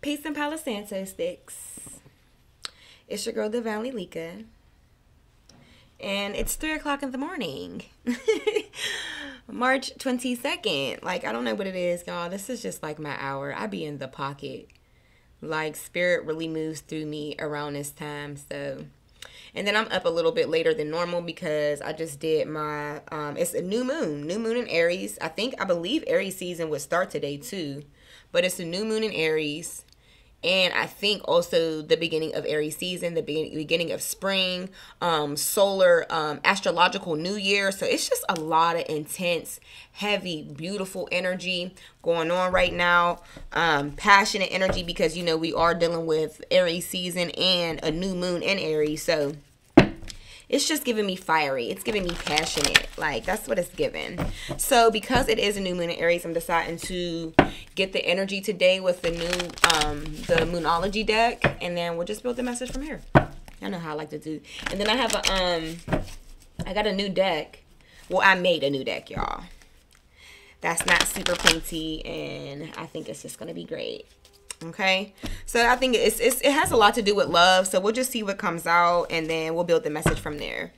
Peace and Palo Santo sticks. It's your girl, Divinely Lika. And it's 3 o'clock in the morning. March 22nd. Like, I don't know what it is, y'all. This is just like my hour. I be in the pocket. Like, spirit really moves through me around this time. So, and then I'm up a little bit later than normal because I just did my, it's a new moon in Aries. I believe Aries season would start today too. But it's a new moon in Aries. And I think also the beginning of Aries season, the beginning of spring, solar, astrological new year. So it's just a lot of intense, heavy, beautiful energy going on right now. Passionate energy because, you know, we are dealing with Aries season and a new moon in Aries. So it's just giving me fiery. It's giving me passionate. Like, that's what it's giving. So, because it is a new moon in Aries, I'm deciding to get the energy today with the new, the Moonology deck. And then we'll just build the message from here. I know how I like to do. And then I have I got a new deck. Well, I made a new deck, y'all. That's not super pointy. And I think it's just going to be great. Okay, so I think it has a lot to do with love, so we'll just see what comes out and then we'll build the message from there.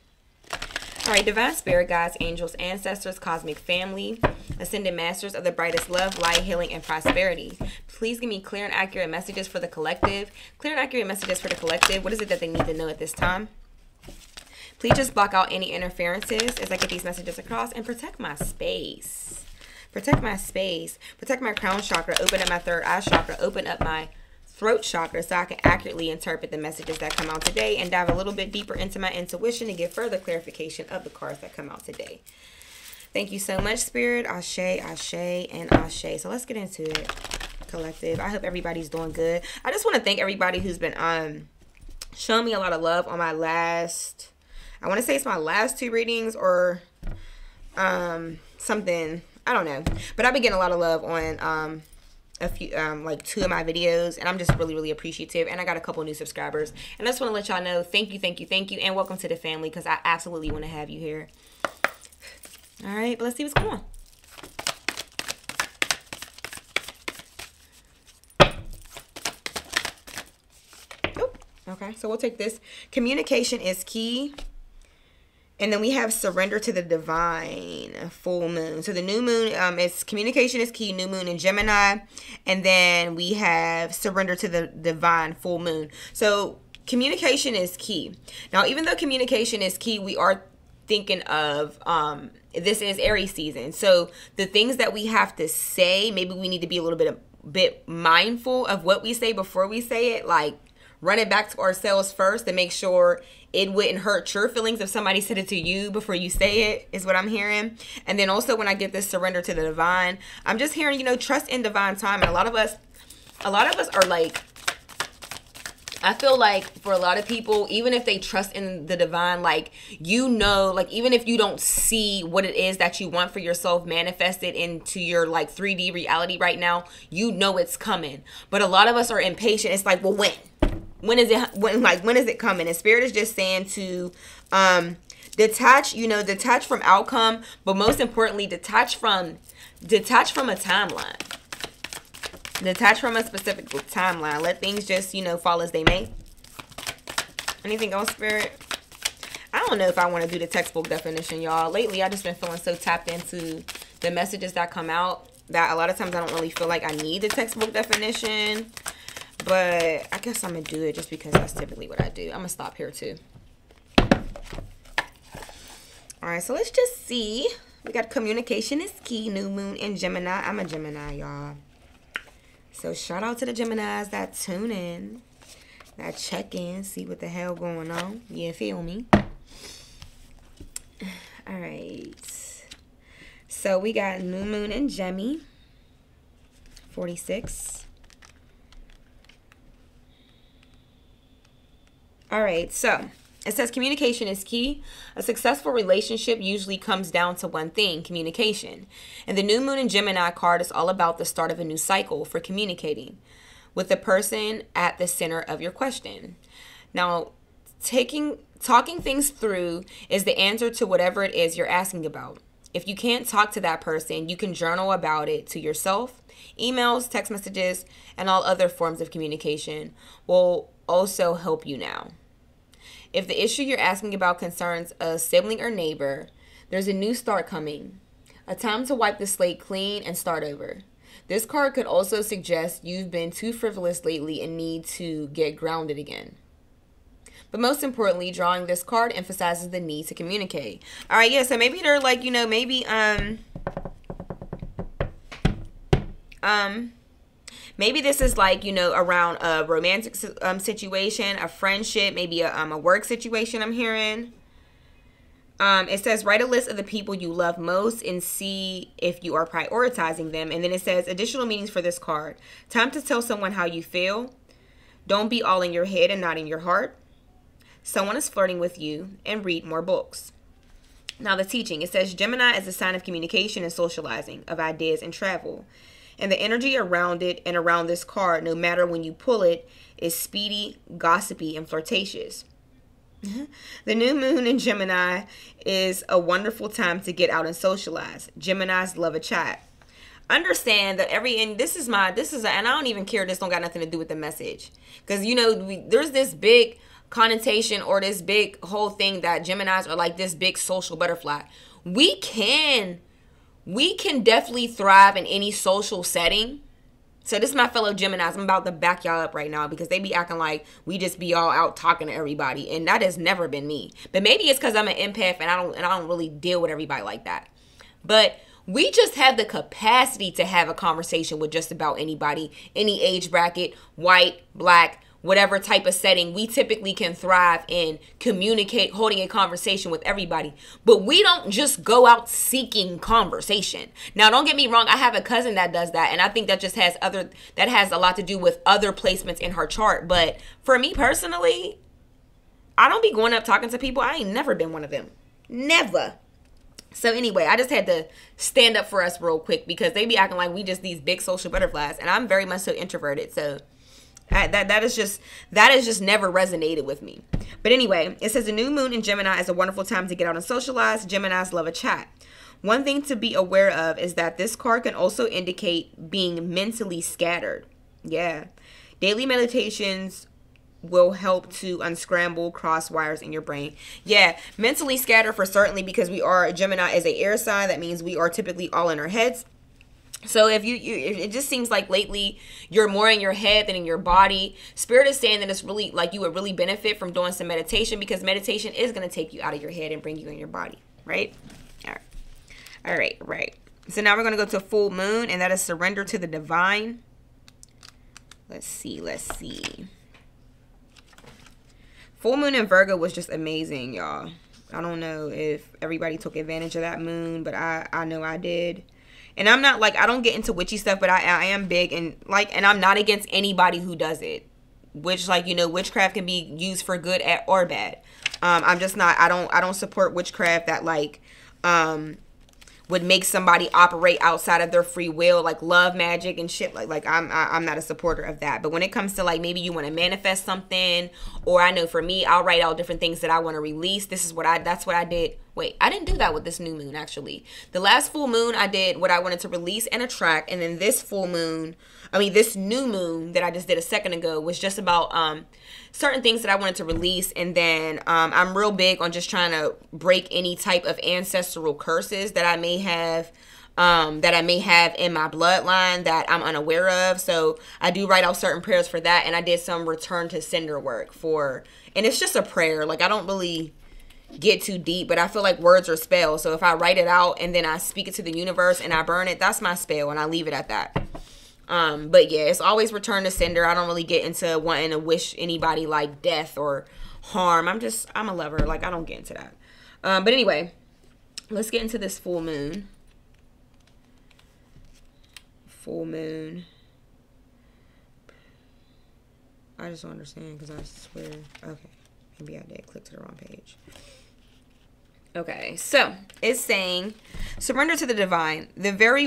All right, divine spirit guides, angels, ancestors, cosmic family, ascended masters of the brightest love, light, healing, and prosperity. Please give me clear and accurate messages for the collective. Clear and accurate messages for the collective. What is it that they need to know at this time? Please just block out any interferences as I get these messages across and protect my space. Protect my space, protect my crown chakra, open up my third eye chakra, open up my throat chakra so I can accurately interpret the messages that come out today and dive a little bit deeper into my intuition and get further clarification of the cards that come out today. Thank you so much, Spirit. Ashe, Ashe, and Ashe. So let's get into it, collective. I hope everybody's doing good. I just want to thank everybody who's been showing me a lot of love on my last, I want to say it's my last 2 readings or something. I don't know, but I've been getting a lot of love on a few like 2 of my videos, and I'm just really appreciative. And I got a couple new subscribers, and I just want to let y'all know thank you, and welcome to the family because I absolutely want to have you here. All right, but let's see what's going on. Nope. Okay, so we'll take this. Communication is key. And then we have surrender to the divine, full moon. So the new moon, it's communication is key, new moon in Gemini. And then we have surrender to the divine, full moon. So communication is key. Now, even though communication is key, we are thinking of, this is Aries season. So the things that we have to say, maybe we need to be a little bit mindful of what we say before we say it. Like, run it back to ourselves first to make sure it wouldn't hurt your feelings if somebody said it to you before you say it, is what I'm hearing. And then also when I get this surrender to the divine, I'm just hearing, you know, trust in divine time. And a lot of us are like, I feel like for a lot of people, even if they trust in the divine, like, you know, like, even if you don't see what it is that you want for yourself manifested into your, like, 3D reality right now, you know it's coming. But a lot of us are impatient. It's like, well, when is it coming? And Spirit is just saying to detach from outcome, but most importantly, detach from a timeline. Detach from a specific timeline. Let things just, you know, fall as they may. Anything else, Spirit? I don't know if I want to do the textbook definition, y'all. Lately, I just been feeling so tapped into the messages that come out that a lot of times I don't really feel like I need the textbook definition. But I guess I'm going to do it just because that's typically what I do. I'm going to stop here too. Alright, so let's just see. We got communication is key, new moon in Gemini. I'm a Gemini, y'all. So shout out to the Geminis that tune in, that check in, see what the hell going on. You feel me? Alright. So we got new moon in Gemini. 46. All right, so it says communication is key. A successful relationship usually comes down to one thing, communication. And the new moon in Gemini card is all about the start of a new cycle for communicating with the person at the center of your question. Now, talking things through is the answer to whatever it is you're asking about. If you can't talk to that person, you can journal about it to yourself. Emails, text messages, and all other forms of communication will also help you now. If the issue you're asking about concerns a sibling or neighbor, there's a new start coming. A time to wipe the slate clean and start over. This card could also suggest you've been too frivolous lately and need to get grounded again. But most importantly, drawing this card emphasizes the need to communicate. All right, yeah, so maybe they're like, maybe maybe this is like, around a romantic situation, a friendship, maybe a work situation I'm hearing. It says, write a list of the people you love most and see if you are prioritizing them. And then it says, additional meanings for this card. Time to tell someone how you feel. Don't be all in your head and not in your heart. Someone is flirting with you, and read more books. Now the teaching. It says, Gemini is a sign of communication and socializing, of ideas and travel. And the energy around it and around this card, no matter when you pull it, is speedy, gossipy, and flirtatious. The new moon in Gemini is a wonderful time to get out and socialize. Geminis love a chat. Understand that and I don't even care. This don't got nothing to do with the message. Because, there's this big connotation or this big whole thing that Geminis are like this big social butterfly. We can definitely thrive in any social setting. So this is my fellow Geminis. I'm about to back y'all up right now because they be acting like we just be all out talking to everybody, and that has never been me. But maybe it's because I'm an empath and I don't really deal with everybody like that. But we just have the capacity to have a conversation with just about anybody, any age bracket, white, black, whatever type of setting. We typically can thrive in communicate, holding a conversation with everybody. But we don't just go out seeking conversation. Now, don't get me wrong. I have a cousin that does that. And I think that just has a lot to do with other placements in her chart. But for me personally, I don't be going up talking to people. I ain't never been one of them. Never. So anyway, I just had to stand up for us real quick because they be acting like we just these big social butterflies. And I'm very much so introverted. So that is just never resonated with me. But anyway, it says a new moon in Gemini is a wonderful time to get out and socialize. Geminis love a chat. One thing to be aware of is that this card can also indicate being mentally scattered. Yeah. Daily meditations will help to unscramble cross wires in your brain. Yeah, mentally scattered for certainly, because Gemini is a air sign. That means we are typically all in our heads. So if it just seems like lately you're more in your head than in your body. Spirit is saying that it's really like you would really benefit from doing some meditation, because meditation is going to take you out of your head and bring you in your body, right? All right. So now we're going to go to full moon, and that is surrender to the divine. Let's see. Full moon in Virgo was just amazing, y'all. I don't know if everybody took advantage of that moon, but I know I did. And I'm not like, I don't get into witchy stuff, but I am big and I'm not against anybody who does it. Which, witchcraft can be used for good or bad. I'm just not, I don't support witchcraft that would make somebody operate outside of their free will, like love magic and shit. Like I'm not a supporter of that. But when it comes to maybe you want to manifest something, or I know for me, I'll write out different things that I want to release. That's what I did. Wait, I didn't do that with this new moon, actually. The last full moon, I did what I wanted to release and attract. And then this new moon that I just did a second ago was just about certain things that I wanted to release. And then I'm real big on just trying to break any type of ancestral curses that I may have in my bloodline that I'm unaware of. So I do write out certain prayers for that. And I did some return to sender work and it's just a prayer. Like, I don't really get too deep, but I feel like words are spells. So if I write it out and then I speak it to the universe and I burn it, that's my spell, and I leave it at that. But yeah, it's always return to sender. I don't really get into wanting to wish anybody like death or harm. I'm a lover. Like, I don't get into that. But anyway, let's get into this full moon. Full moon. I just don't understand, because I swear. Okay. Maybe I did click to the wrong page. Okay, so it's saying surrender to the divine. The very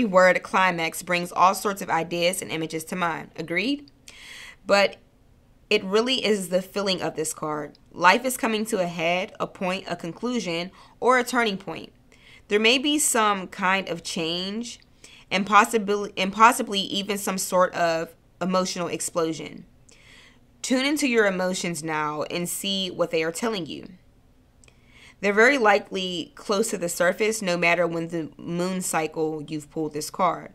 word climax brings all sorts of ideas and images to mind. Agreed? But it really is the feeling of this card. Life is coming to a head, a point, a conclusion, or a turning point. There may be some kind of change, and possibly even some sort of emotional explosion. Tune into your emotions now and see what they are telling you. They're very likely close to the surface no matter when the moon cycle you've pulled this card.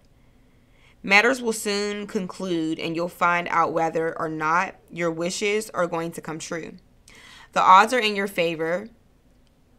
Matters will soon conclude and you'll find out whether or not your wishes are going to come true. The odds are in your favor,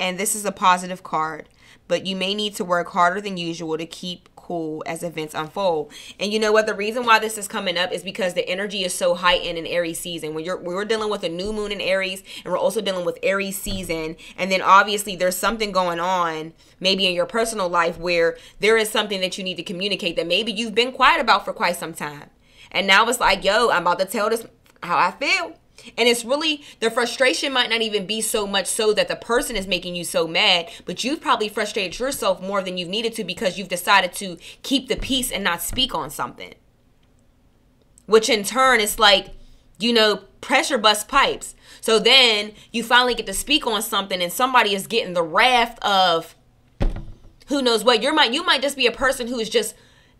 and this is a positive card, but you may need to work harder than usual to keep cool as events unfold. And you know what? The reason why this is coming up is because the energy is so heightened in Aries season. When we're dealing with a new moon in Aries, and we're also dealing with Aries season, and then obviously there's something going on maybe in your personal life where there is something that you need to communicate that maybe you've been quiet about for quite some time. And now it's like, yo, I'm about to tell this how I feel. And it's really, the frustration might not even be so much so that the person is making you so mad, but you've probably frustrated yourself more than you've needed to because you've decided to keep the peace and not speak on something. Which in turn is like, you know, pressure busts pipes. So then you finally get to speak on something and somebody is getting the wrath of who knows what. You might just be a person who is just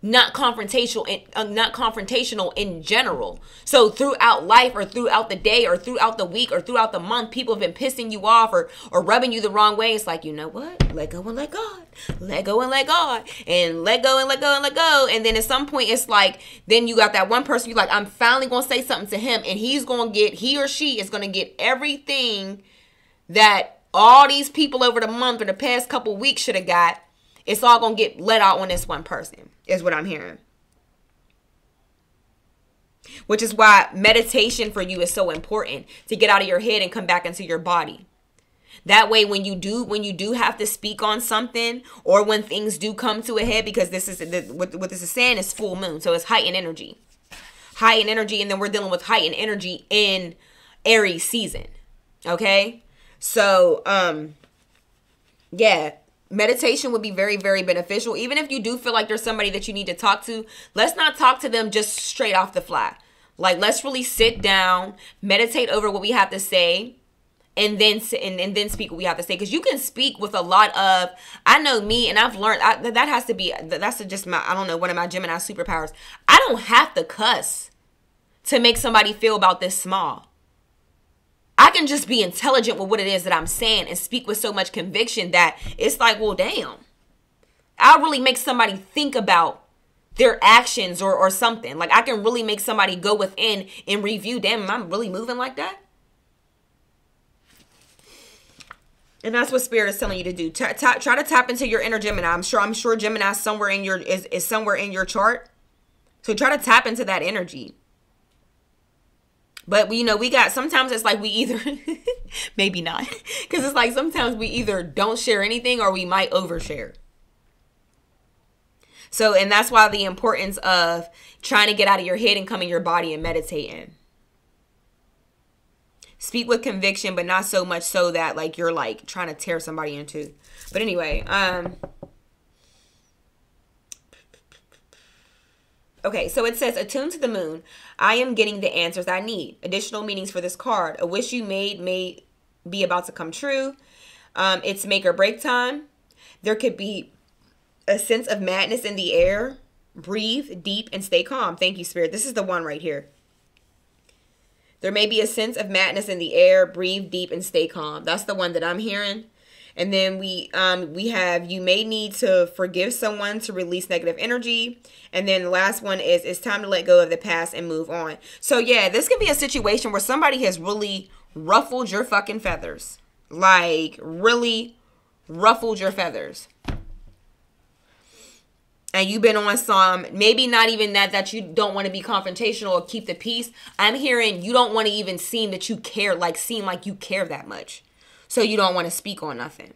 not confrontational in general. So throughout life or throughout the day or throughout the week or throughout the month, people have been pissing you off or rubbing you the wrong way. It's like, you know what? Let go and let God. Let go and let God. And let go and let go and let go. And then at some point it's like, then you got that one person, you're like, I'm finally going to say something to him, and he or she is going to get everything that all these people over the month or the past couple weeks should have got. It's all going to get let out on this one person, is what I'm hearing. Which is why meditation for you is so important, to get out of your head and come back into your body. That way, when you do have to speak on something, or when things do come to a head, because this is what this is saying is full moon, so it's heightened energy. Heightened energy, and then we're dealing with heightened energy in Aries season. Okay? So, yeah. Meditation would be very, very beneficial. Even if you do feel like there's somebody that you need to talk to, let's not talk to them just straight off the fly. Like, let's really sit down, meditate over what we have to say, and then speak what we have to say. Because you can speak with a lot of, I know me, and I've learned, that's just my, I don't know, one of my Gemini superpowers. I don't have to cuss to make somebody feel about this small. I can just be intelligent with what it is that I'm saying and speak with so much conviction that it's like, well, damn. I'll really make somebody think about their actions or something. Like, I can really make somebody go within and review, damn, am I really moving like that? And that's what Spirit is telling you to do. Try to tap into your inner Gemini. I'm sure Gemini is somewhere in your chart. So try to tap into that energy. But, you know, sometimes it's like we either, maybe not. Because it's like sometimes we either don't share anything or we might overshare. So, and that's why the importance of trying to get out of your head and come in your body and meditating. Speak with conviction, but not so much so that like you're like trying to tear somebody in two. But anyway, okay, so it says, attuned to the moon, I am getting the answers I need. Additional meanings for this card. A wish you made may be about to come true. It's make or break time. There could be a sense of madness in the air. Breathe deep and stay calm. Thank you, Spirit. This is the one right here. There may be a sense of madness in the air. Breathe deep and stay calm. That's the one that I'm hearing. And then we have, you may need to forgive someone to release negative energy. And then the last one is, it's time to let go of the past and move on. So yeah, this can be a situation where somebody has really ruffled your fucking feathers. Like, really ruffled your feathers. And you've been on some, maybe not even that you don't want to be confrontational or keep the peace. I'm hearing you don't want to even seem that you care, like seem like you care that much. So you don't want to speak on nothing.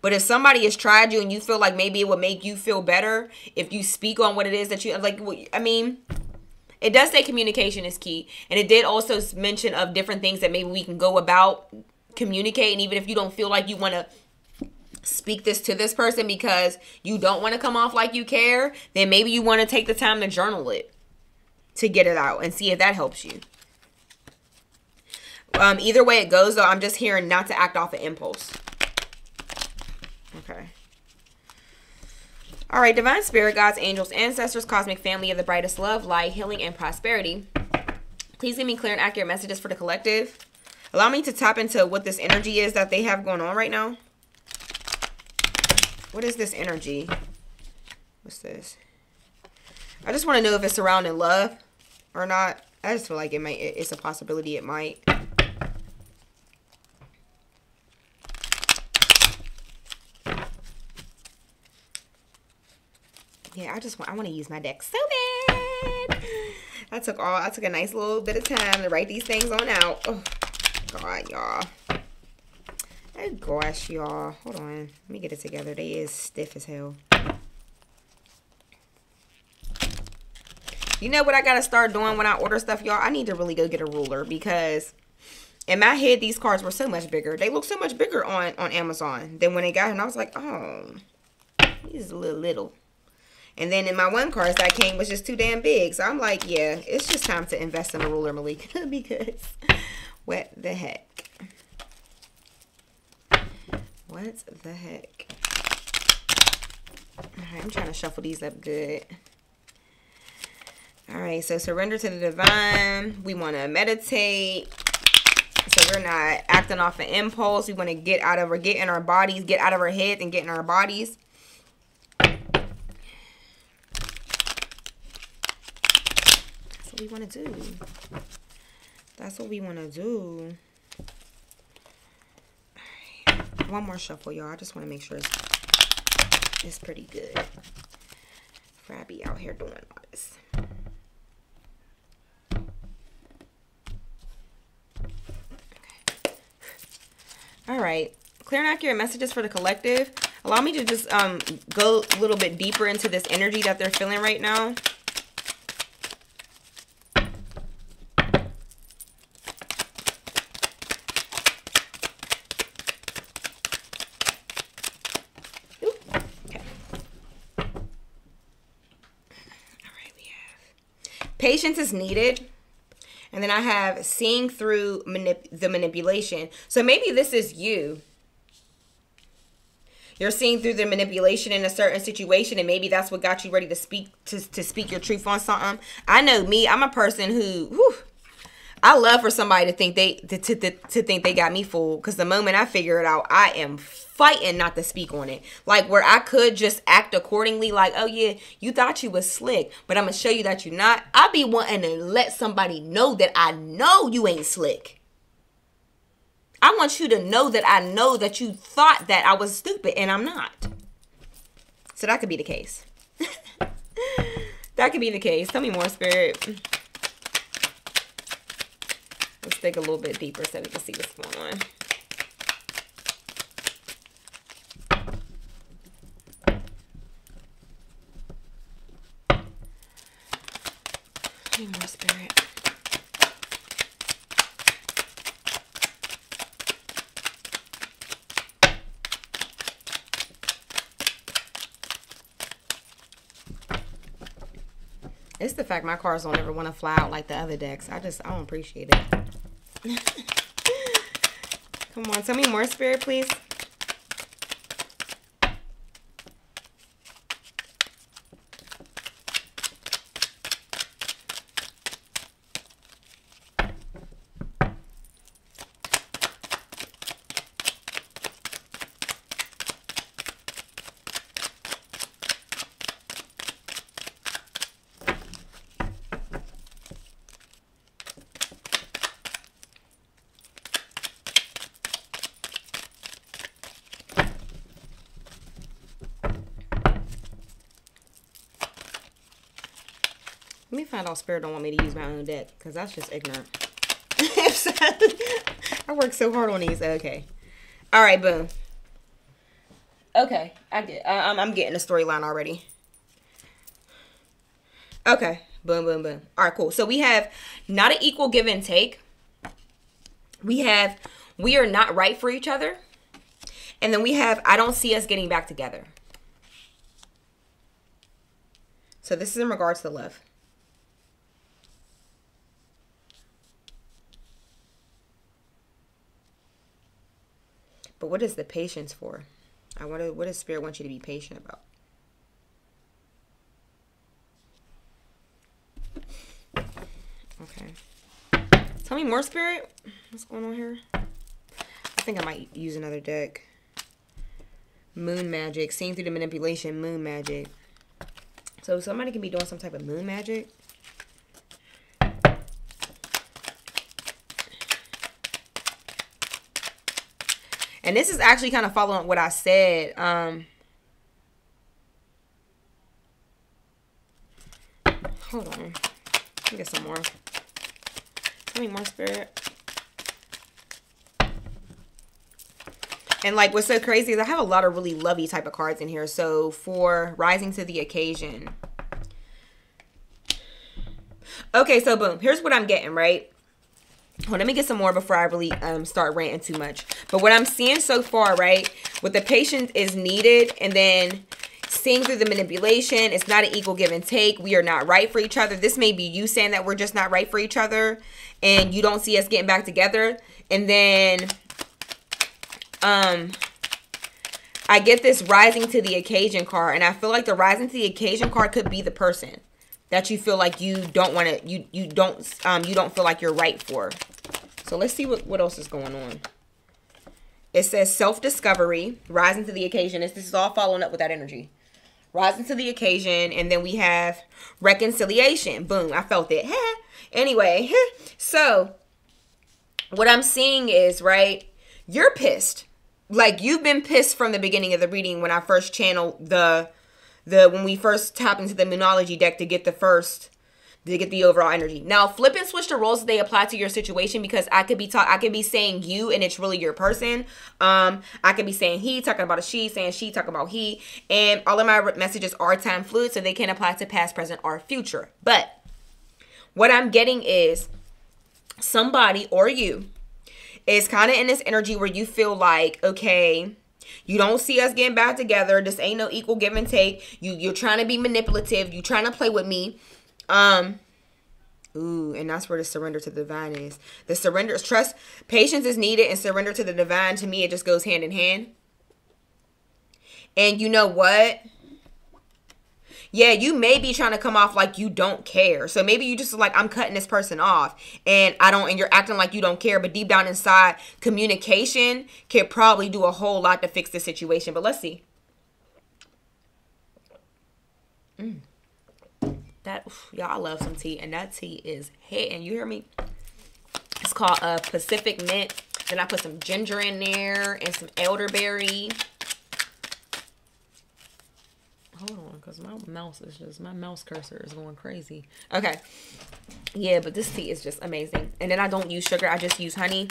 But if somebody has tried you and you feel like maybe it would make you feel better if you speak on what it is that you, like, I mean, it does say communication is key. And it did also mention of different things that maybe we can go about communicating, even if you don't feel like you want to speak this to this person because you don't want to come off like you care, then maybe you want to take the time to journal it to get it out and see if that helps you. Either way it goes, though, I'm just hearing not to act off an impulse. Okay. All right, divine spirit, gods, angels, ancestors, cosmic family of the brightest love, light, healing, and prosperity. Please give me clear and accurate messages for the collective. Allow me to tap into what this energy is that they have going on right now. What is this energy? What's this? I just want to know if it's surrounding love or not. I just feel like it might. It's a possibility it might. Yeah, I want to use my deck so bad. I took a nice little bit of time to write these things on out. Oh, God, y'all. Oh, gosh, y'all. Hold on. Let me get it together. They is stiff as hell. You know what I got to start doing when I order stuff, y'all? I need to really go get a ruler because in my head, these cards were so much bigger. They look so much bigger on Amazon than when they got here. And I was like, oh, these are a little. And then in my one cards that came was just too damn big. So I'm like, yeah, it's just time to invest in a ruler, Malika, because what the heck? What the heck? All right, I'm trying to shuffle these up good. All right, so surrender to the divine. We want to meditate. So we're not acting off an impulse. We want to get in our bodies, get out of our heads and get in our bodies. That's what we want to do. That's what we want to do. All right. One more shuffle, y'all. I just want to make sure it's pretty good. Before I be out here doing all this. All right, clear and accurate messages for the collective. Allow me to just go a little bit deeper into this energy that they're feeling right now. Okay. All right, we have patience is needed. And then I have seeing through the manipulation. So maybe this is you. You're seeing through the manipulation in a certain situation, and maybe that's what got you ready to speak speak your truth on something. I know me. I'm a person who I love for somebody to think they got me fooled. Because the moment I figure it out, I am fighting not to speak on it. Like where I could just act accordingly. Like, oh yeah, you thought you was slick, but I'm gonna show you that you're not. I be wanting to let somebody know that I know you ain't slick. I want you to know that I know that you thought that I was stupid and I'm not. So that could be the case. That could be the case. Tell me more, Spirit. Let's dig a little bit deeper so we can see what's going on. Any more, Spirit. It's the fact my cards don't ever want to fly out like the other decks. I don't appreciate it. Come on, tell me more, Spirit, please. Let me find out Spirit don't want me to use my own deck, because that's just ignorant. I work so hard on these. Okay. All right, boom. Okay, I'm getting the storyline already. Okay, boom, boom, boom. All right, cool. So we have not an equal give and take. We have we are not right for each other. And then we have I don't see us getting back together. So this is in regards to love. But what is the patience for? What does Spirit want you to be patient about? Tell me more, Spirit. What's going on here? I think I might use another deck. Moon magic. Seeing through the manipulation. Moon magic. So somebody can be doing some type of moon magic. And this is actually kind of following what I said. Hold on. Let me get some more. Tell me more, Spirit. And like what's so crazy is I have a lot of really lovey type of cards in here. So for rising to the occasion. Okay, so boom. Here's what I'm getting, right? Hold on, let me get some more before I really start ranting too much. But what I'm seeing so far, right, with the patience is needed, and then seeing through the manipulation, it's not an equal give and take. We are not right for each other. This may be you saying that we're just not right for each other, and you don't see us getting back together. And then I get this rising to the occasion card, and I feel like the rising to the occasion card could be the person that you feel like you don't want to, you don't feel like you're right for. So let's see what else is going on. It says self-discovery, rising to the occasion. This is all following up with that energy. Rising to the occasion, and then we have reconciliation. Boom, I felt it. Anyway, so what I'm seeing is, right, you're pissed. Like, you've been pissed from the beginning of the reading when I first channeled when we first tap into the Moonology deck to get the overall energy. Now, flip and switch the roles they apply to your situation, because I could be saying you and it's really your person. I could be saying he, talking about a she, saying she, talking about he. And all of my messages are time fluid, so they can apply to past, present, or future. But what I'm getting is somebody or you is kind of in this energy where you feel like, okay, you don't see us getting back together. This ain't no equal give and take. You're trying to be manipulative. You're trying to play with me. Ooh, and that's where the surrender to the divine is. The surrender is trust. Patience is needed, and surrender to the divine, to me, it just goes hand in hand. And you know what? Yeah, you may be trying to come off like you don't care. So maybe you just like, I'm cutting this person off, and you're acting like you don't care. But deep down inside, communication can probably do a whole lot to fix the situation. But let's see. Y'all, I love some tea, and that tea is hitting. You hear me? It's called Pacific Mint. Then I put some ginger in there and some elderberry. Hold on, because my mouse cursor is going crazy. Okay. Yeah, but this tea is just amazing. And then I don't use sugar. I just use honey.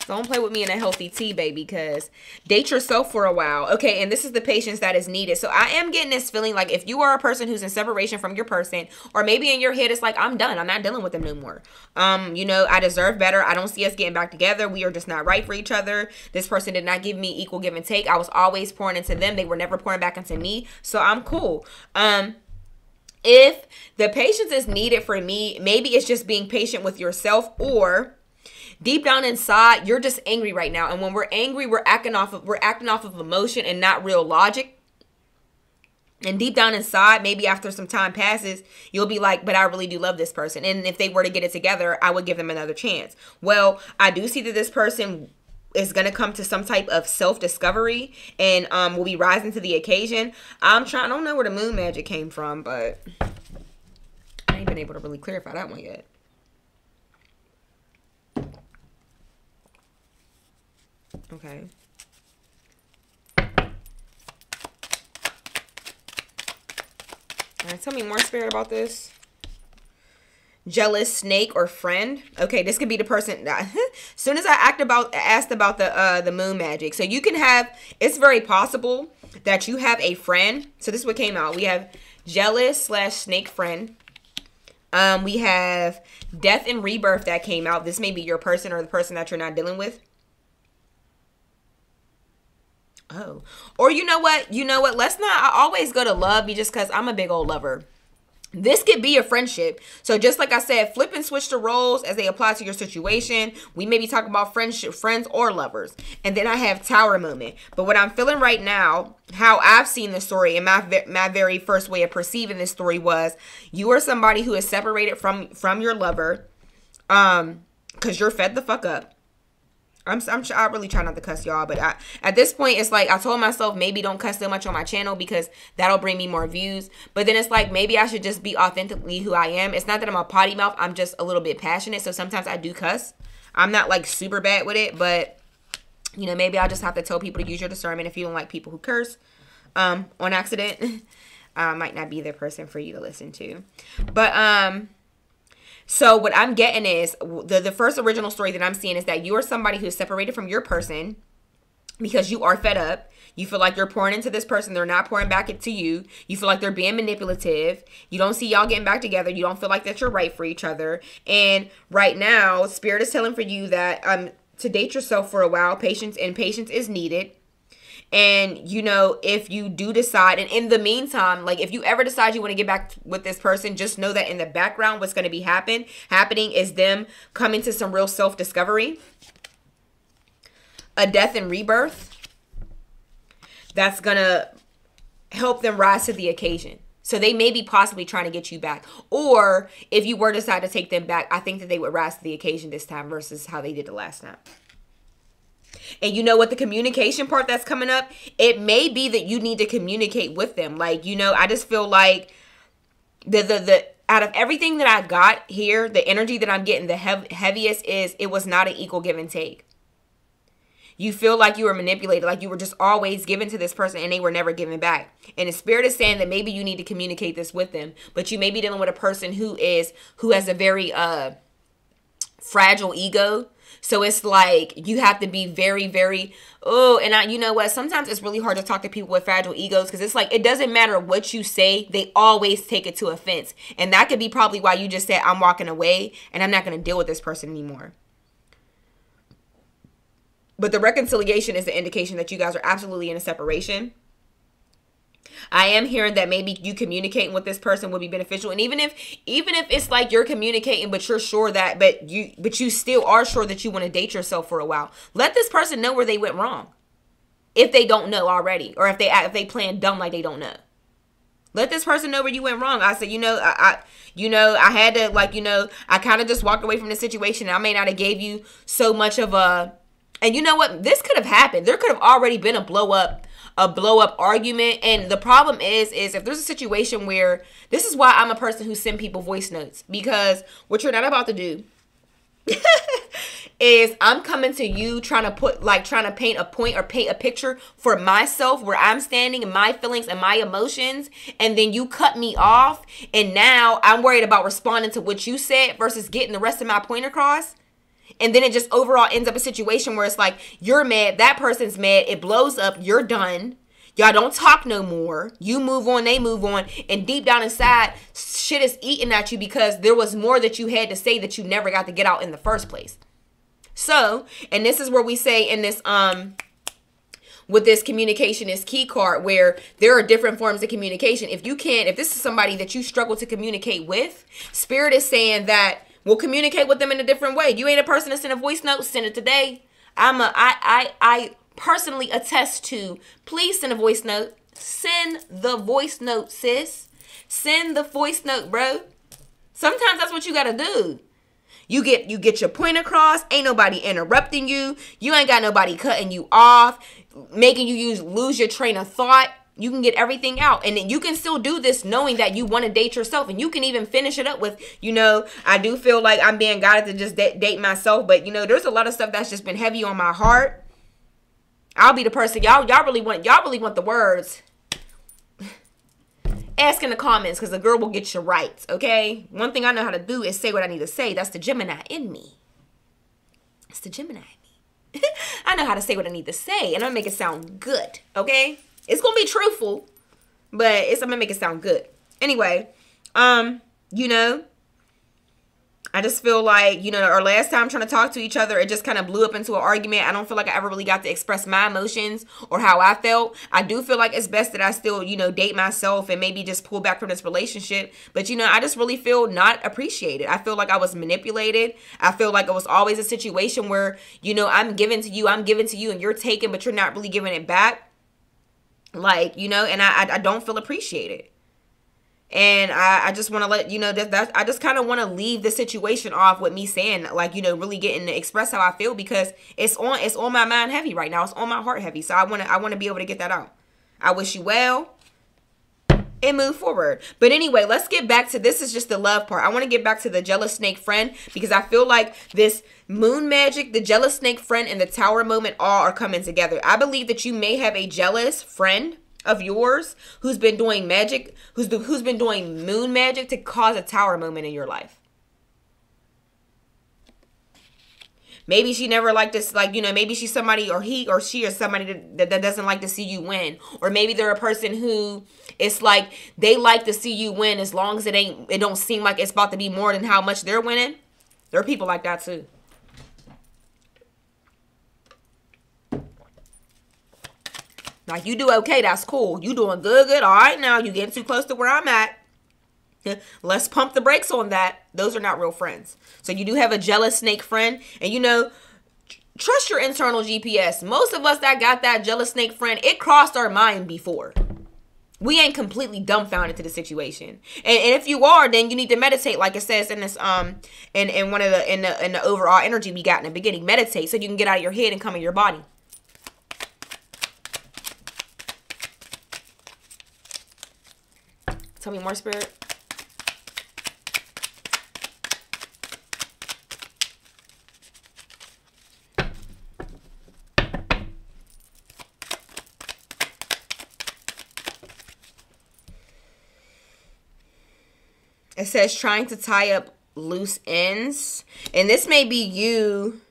Don't play with me in a healthy tea, baby, because date yourself for a while. Okay, and this is the patience that is needed. So I am getting this feeling like if you are a person who's in separation from your person, or maybe in your head it's like, I'm done. I'm not dealing with them no more. I deserve better. I don't see us getting back together. We are just not right for each other. This person did not give me equal give and take. I was always pouring into them. They were never pouring back into me. So I'm cool. If the patience is needed for me, maybe it's just being patient with yourself, or deep down inside, you're just angry right now. And when we're angry, we're acting off of emotion and not real logic. And deep down inside, maybe after some time passes, you'll be like, but I really do love this person. And if they were to get it together, I would give them another chance. Well, I do see that this person is going to come to some type of self-discovery and will be rising to the occasion. I don't know where the moon magic came from, but I ain't been able to really clarify that one yet. Okay. All right, tell me more, Spirit, about this. Jealous, snake, or friend. Okay, this could be the person that as soon as I asked about the moon magic. So you can have, it's very possible that you have a friend. So this is what came out. We have jealous / snake friend. We have death and rebirth that came out. This may be your person or the person that you're not dealing with. Oh, or you know what? Let's not, I always go to love just because I'm a big old lover. This could be a friendship. So just like I said, flip and switch the roles as they apply to your situation. We may be talking about friendship, friends or lovers. And then I have Tower moment. But what I'm feeling right now, how I've seen the story and my very first way of perceiving this story was, you are somebody who is separated from your lover. Because you're fed the fuck up. I really try not to cuss, y'all, but at this point, it's like I told myself maybe don't cuss so much on my channel because that'll bring me more views. But then it's like maybe I should just be authentically who I am. It's not that I'm a potty mouth. I'm just a little bit passionate. So sometimes I do cuss. I'm not like super bad with it, but you know, maybe I'll just have to tell people to use your discernment if you don't like people who curse on accident. Might not be the person for you to listen to. But so what I'm getting is the first original story that I'm seeing is that you are somebody who's separated from your person because you are fed up. You feel like you're pouring into this person. They're not pouring back into you. You feel like they're being manipulative. You don't see y'all getting back together. You don't feel like that you're right for each other. And right now, Spirit is telling for you that to date yourself for a while. Patience is needed. And, you know, if you do decide, and in the meantime, like if you ever decide you want to get back with this person, just know that in the background, what's going to be happening is them coming to some real self-discovery, a death and rebirth that's going to help them rise to the occasion. So they may be possibly trying to get you back. Or if you were to decide to take them back, I think that they would rise to the occasion this time versus how they did the last time. And you know what, the communication part that's coming up, it may be that you need to communicate with them. Like, you know, I just feel like the out of everything that I got here, the energy that I'm getting the heaviest is it was not an equal give and take. You feel like you were manipulated, like you were just always given to this person and they were never given back. And the Spirit is saying that maybe you need to communicate this with them, but you may be dealing with a person who has a very fragile ego. So it's like you have to be very, very, you know what? Sometimes it's really hard to talk to people with fragile egos because it's like it doesn't matter what you say. They always take it to offense. And that could be probably why you just said, I'm walking away and I'm not going to deal with this person anymore. But the reconciliation is the indication that you guys are absolutely in a separation. I am hearing that maybe you communicating with this person would be beneficial. And even if it's like you're communicating, but you're sure that, but you still are sure that you want to date yourself for a while, let this person know where they went wrong. If they don't know already, or if they playing dumb like they don't know. Let this person know where you went wrong. I said, I had to, like, I kind of just walked away from the situation. I may not have gave you so much of a, and you know what? This could have happened. There could have already been a blow up argument. And the problem is if there's a situation where, this is why I'm a person who send people voice notes, because what you're not about to do is I'm coming to you trying to paint a point or paint a picture for myself where I'm standing and my feelings and my emotions. And then you cut me off. And now I'm worried about responding to what you said versus getting the rest of my point across. And then it just overall ends up a situation where it's like, you're mad, that person's mad, it blows up, you're done. Y'all don't talk no more. You move on, they move on. And deep down inside, shit is eating at you because there was more that you had to say that you never got to get out in the first place. So, and this is where we say in this, with this communication is key card, where there are different forms of communication. If this is somebody that you struggle to communicate with, Spirit is saying that we'll communicate with them in a different way. You ain't a person to send a voice note, send it today. I personally attest to, please send a voice note. Send the voice note, sis. Send the voice note, bro. Sometimes that's what you gotta do. You get your point across. Ain't nobody interrupting you. You ain't got nobody cutting you off, making you lose your train of thought. You can get everything out. And then you can still do this knowing that you want to date yourself. And you can even finish it up with, I do feel like I'm being guided to just date myself. But, there's a lot of stuff that's just been heavy on my heart. I'll be the person. Y'all really want the words. Ask in the comments, because the girl will get you right. Okay? One thing I know how to do is say what I need to say. That's the Gemini in me. It's the Gemini in me. I know how to say what I need to say. And I'm going to make it sound good. Okay? It's going to be truthful, but I'm going to make it sound good. Anyway, I just feel like, our last time trying to talk to each other, it just kind of blew up into an argument. I don't feel like I ever really got to express my emotions or how I felt. I do feel like it's best that I still, date myself and maybe just pull back from this relationship. But, I just really feel not appreciated. I feel like I was manipulated. I feel like it was always a situation where, I'm giving to you, and you're taking, but you're not really giving it back. Like, and I don't feel appreciated. And I just want to let you know that I just kind of want to leave the situation off with me saying, like, you know, really getting to express how I feel, because it's on my mind heavy right now. It's on my heart heavy. So I want to be able to get that out. I wish you well and move forward. But anyway, let's get back to, this is just the love part. I want to get back to the jealous snake friend, because I feel like this moon magic, the jealous snake friend, and the tower moment all are coming together. I believe that you may have a jealous friend of yours who's been doing magic, who's been doing moon magic to cause a tower moment in your life. Maybe she never liked this, like, you know, maybe she's somebody, or he or she or somebody that doesn't like to see you win. Or maybe they're a person who, it's like they like to see you win as long as it don't seem like it's about to be more than how much they're winning. There are people like that too. Like, you do okay, that's cool. You doing good. All right, now you getting too close to where I'm at. Let's pump the brakes on that. Those are not real friends. So you do have a jealous snake friend. And, you know, trust your internal GPS. Most of us that got that jealous snake friend, it crossed our mind before. We ain't completely dumbfounded to the situation. And if you are, then you need to meditate, like it says in this in one of in the overall energy we got in the beginning. Meditate so you can get out of your head and come in your body. Tell me more, Spirit. It says trying to tie up loose ends. And this may be you.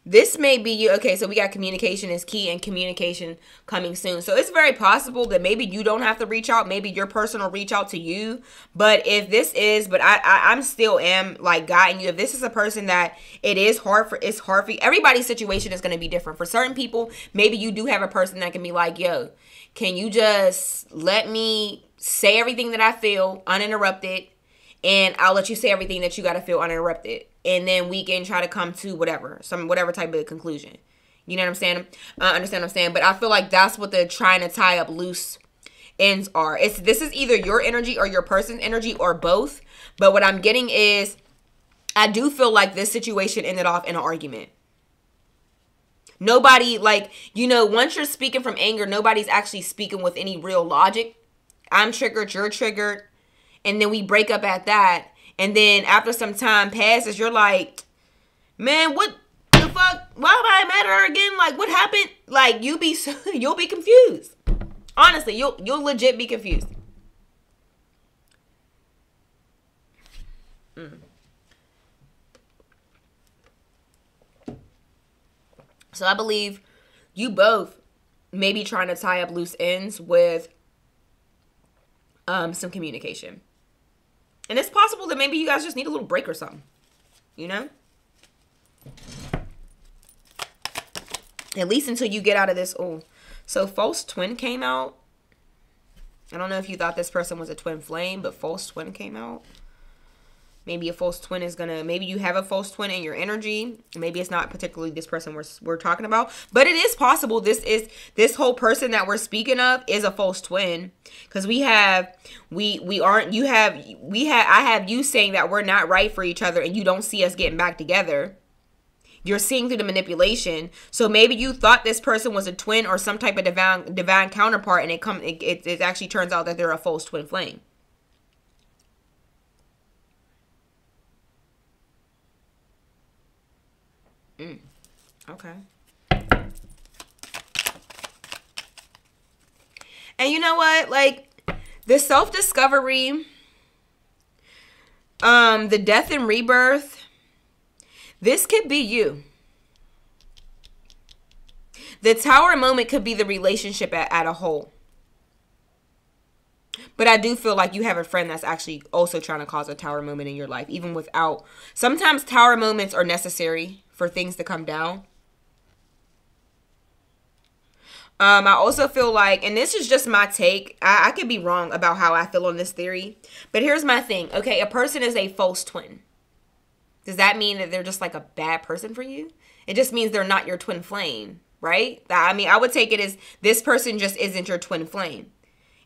This may be you. Okay, so we got communication is key and communication coming soon. So it's very possible that maybe you don't have to reach out. Maybe your person will reach out to you. But if this is, but I'm still am like guiding you. If this is a person that it's hard for you. Everybody's situation is going to be different. For certain people, maybe you do have a person that can be like, yo, can you just let me say everything that I feel uninterrupted, and I'll let you say everything that you got to feel uninterrupted. And then we can try to come to whatever type of conclusion. You know what I'm saying? Understand what I'm saying? But I feel like that's what the trying to tie up loose ends are. This is either your energy or your person's energy or both. But what I'm getting is, I do feel like this situation ended off in an argument. Nobody, like, you know, once you're speaking from anger, nobody's actually speaking with any real logic. I'm triggered, you're triggered. And then we break up at that. And then after some time passes, you're like, man, what the fuck? Why am I mad at her again? Like, what happened? Like, you'll be confused. Honestly, you'll legit be confused. So I believe you both may be trying to tie up loose ends with some communication. And it's possible that maybe you guys just need a little break or something. You know? At least until you get out of this. Oh, so false twin came out. I don't know if you thought this person was a twin flame, but false twin came out. Maybe a false twin is gonna, maybe you have a false twin in your energy. Maybe it's not particularly this person we're talking about, but it is possible this whole person that we're speaking of is a false twin. Because I have you saying that we're not right for each other and you don't see us getting back together. You're seeing through the manipulation. So maybe you thought this person was a twin or some type of divine counterpart, and it actually turns out that they're a false twin flame. Okay. And you know what? Like, the self-discovery, the death and rebirth, this could be you. The tower moment could be the relationship at a whole. But I do feel like you have a friend that's actually also trying to cause a tower moment in your life, even without. Sometimes tower moments are necessary for things to come down. I also feel like, and this is just my take, I could be wrong about how I feel on this theory, but here's my thing. Okay, a person is a false twin. Does that mean that they're just like a bad person for you? It just means they're not your twin flame, right? I mean, I would take it as this person just isn't your twin flame.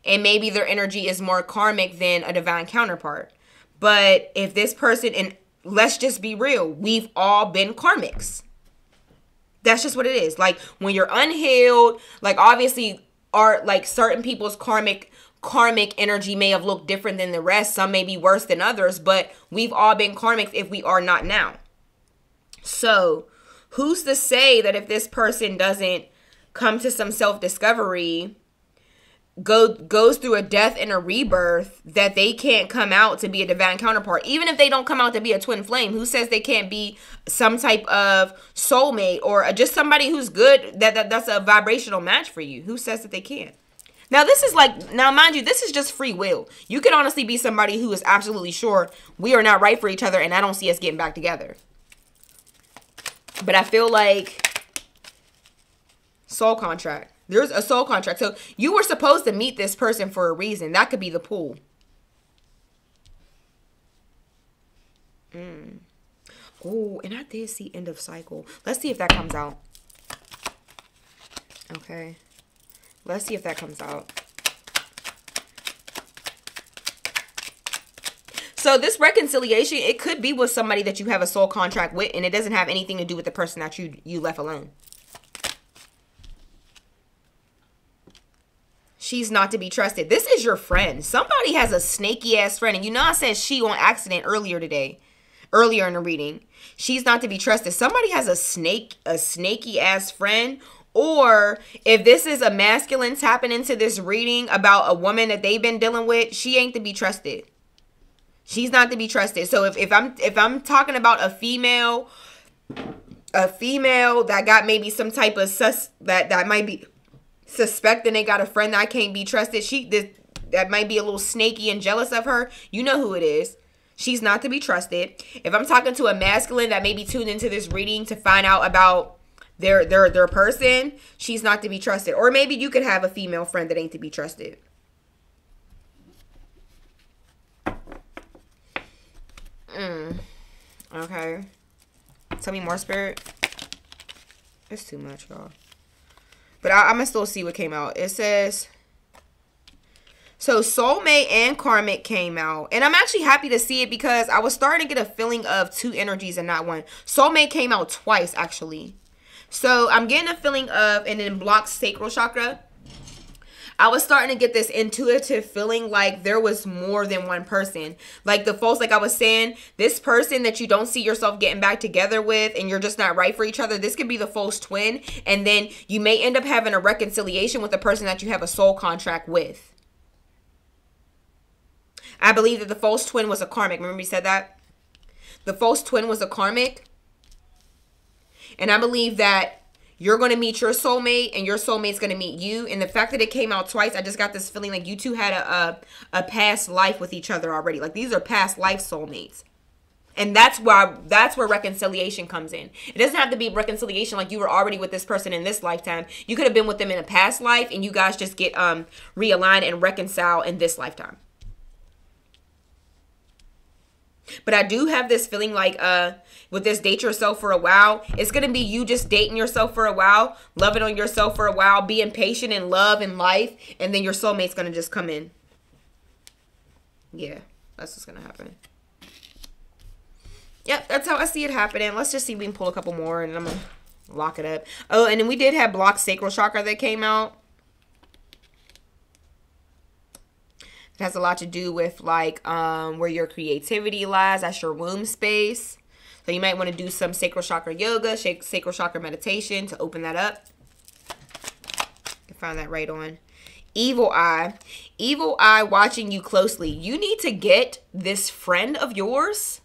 And maybe their energy is more karmic than a divine counterpart. But if this person, and let's just be real, we've all been karmics. That's just what it is. Like when you're unhealed, like obviously like certain people's karmic energy may have looked different than the rest. Some may be worse than others, but we've all been karmics if we are not now. So who's to say that if this person doesn't come to some self-discovery, goes through a death and a rebirth, that they can't come out to be a divine counterpart? Even if they don't come out to be a twin flame, who says they can't be some type of soulmate or just somebody who's good, that's a vibrational match for you? Who says that they can't? Now this is like, now mind you, this is just free will. You could honestly be somebody who is absolutely sure we are not right for each other and I don't see us getting back together. But I feel like soul contract. There's a soul contract. So you were supposed to meet this person for a reason. That could be the pull. Oh, and I did see end of cycle. Let's see if that comes out. Okay. Let's see if that comes out. So this reconciliation, it could be with somebody that you have a soul contract with, and it doesn't have anything to do with the person that you left alone. She's not to be trusted. This is your friend. Somebody has a snaky ass friend. And you know I said she on accident earlier in the reading. She's not to be trusted. Somebody has a snaky ass friend. Or if this is a masculine tapping into this reading about a woman that they've been dealing with, she ain't to be trusted. She's not to be trusted. So if I'm talking about a female that got maybe some type of that might be suspecting they got a friend that can't be trusted, that might be a little snaky and jealous of her, you know who it is. She's not to be trusted. If I'm talking to a masculine that may be tuned into this reading to find out about their person, she's not to be trusted. Or maybe you could have a female friend that ain't to be trusted. Okay. Tell me more, Spirit. It's too much, y'all. But I'm going to still see what came out. It says, so soulmate and karmic came out. And I'm actually happy to see it because I was starting to get a feeling of two energies and not one. Soulmate came out twice, actually. So I'm getting a feeling of, and then blocks sacral chakra. I was starting to get this intuitive feeling like there was more than one person. Like the folks, like I was saying, this person that you don't see yourself getting back together with and you're just not right for each other, this could be the false twin. And then you may end up having a reconciliation with the person that you have a soul contract with. I believe that the false twin was a karmic. Remember we said that? The false twin was a karmic. And I believe that you're going to meet your soulmate and your soulmate's going to meet you. And the fact that it came out twice, I just got this feeling like you two had a past life with each other already. Like these are past life soulmates. And that's where reconciliation comes in. It doesn't have to be reconciliation like you were already with this person in this lifetime. You could have been with them in a past life and you guys just get realigned and reconcile in this lifetime. But I do have this feeling like with this date yourself for a while, it's going to be you just dating yourself for a while, loving on yourself for a while, being patient in love and life, and then your soulmate's going to just come in. Yeah, that's what's going to happen. Yep, that's how I see it happening. Let's just see if we can pull a couple more, and I'm going to lock it up. Oh, and then we did have blocked sacral chakra that came out. It has a lot to do with like where your creativity lies. That's your womb space. So you might want to do some sacral chakra yoga, sacral chakra meditation to open that up. You can find that right on. Evil eye. Evil eye watching you closely. You need to get this friend of yours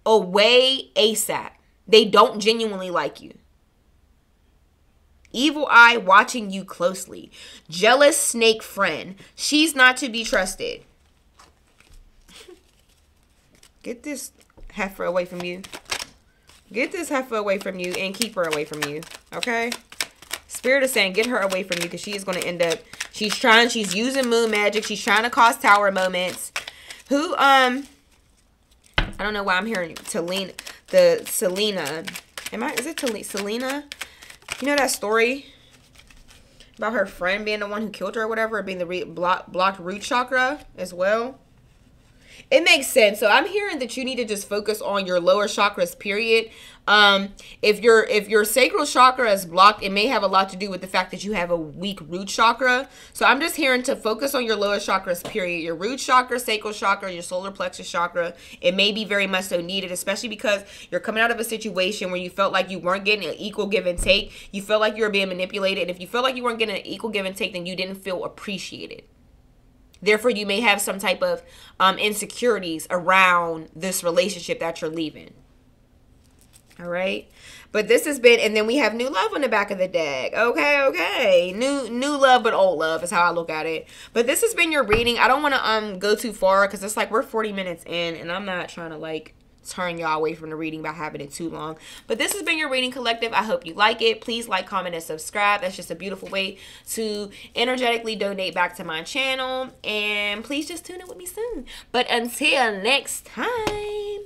away ASAP. They don't genuinely like you. Evil eye watching you closely. Jealous snake friend. She's not to be trusted. Get this heifer away from you. Get this heifer away from you and keep her away from you. Okay? Spirit is saying get her away from you because she is going to end up... She's using moon magic. She's trying to cause tower moments. Who, I don't know why I'm hearing Selena. Is it Selena? You know that story? about her friend being the one who killed her or whatever, being the blocked root chakra as well. It makes sense. So I'm hearing that you need to just focus on your lower chakras, period. If your sacral chakra is blocked, it may have a lot to do with the fact that you have a weak root chakra. So I'm just hearing to focus on your lower chakras, period. Your root chakra, sacral chakra, your solar plexus chakra. It may be very much so needed, especially because you're coming out of a situation where you felt like you weren't getting an equal give and take. You felt like you were being manipulated. And if you felt like you weren't getting an equal give and take, then you didn't feel appreciated. Therefore, you may have some type of insecurities around this relationship that you're leaving. All right. But this has been, and then we have new love on the back of the deck. Okay. New love, but old love is how I look at it. But this has been your reading. I don't want to go too far because it's like we're 40 minutes in and I'm not trying to like turn y'all away from the reading by having it too long. But this has been your reading collective. I hope you like it. Please like, comment, and subscribe. That's just a beautiful way to energetically donate back to my channel. And please just tune in with me soon. But until next time,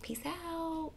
peace out.